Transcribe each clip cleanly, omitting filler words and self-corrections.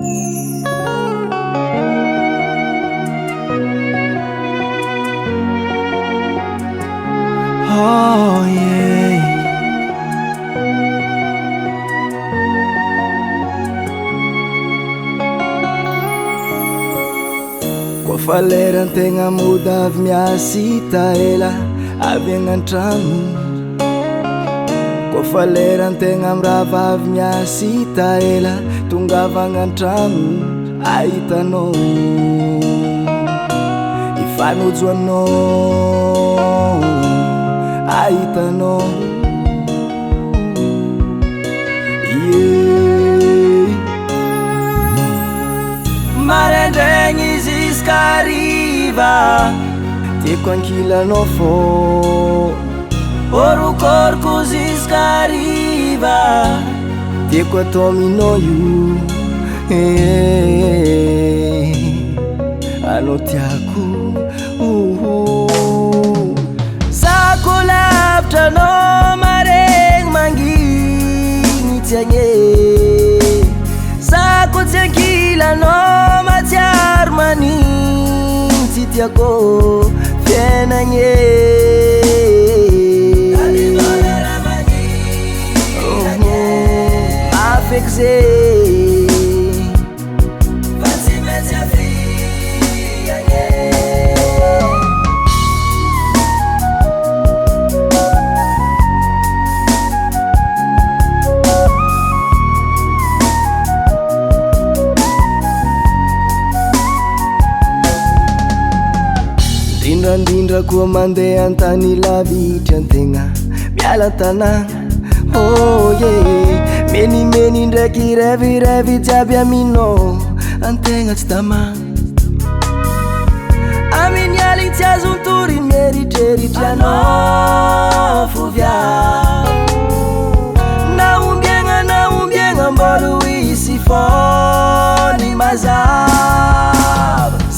Oh yeah. Koa fa leran-tegna mody avy miasita ela avy agnan-tragno. Koa fa leran-tegna mirava avy miasita ela tongava agnan-tragno. Ahitanao ifanojoanao, ahitanao yeah. Maraindregny zisk'ariva tiako ankilanao fô, orokoroko zisk'ariva tiako atao aminao io. Anao tiako zako lavitra anao maregny mangigny tsy agny. Zako tsy ankilanao matsiaro manintsy tiako fiainagny. Afeky zay indrindra koa mandeha an-tany lavitra antegna miala tanagna. Oh yeah, menimeny ndraiky revirevy jiaby aminao antegna tsy tamagna. Amin'ny aligny tsy azony tory mieritreritra anao fo viavy. Naombiagna mbôla hisy fôny mazava.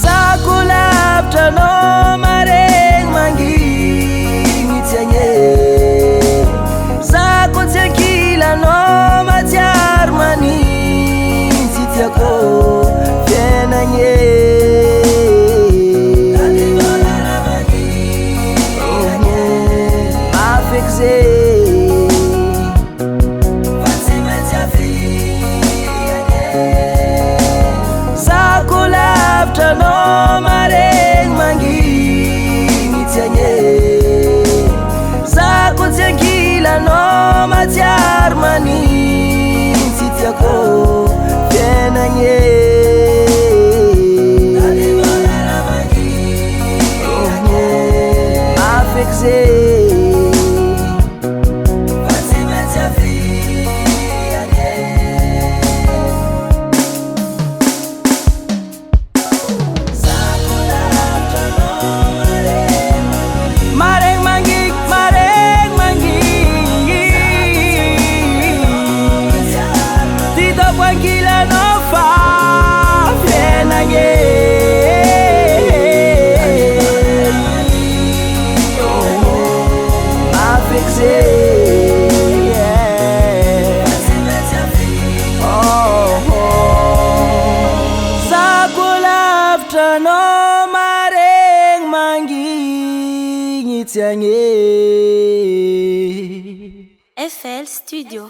Zako lavitra anao maregny mangigny tsy agny. Zako tsy ankilanao matsiaro manintsy tiako fiainagny. Afeky zay zako lavitra anao maregny mangigny tsy agny. Zako tsy ankilanao matsiaro manintsy tiako fiainagny. Afeky zay FL Studio.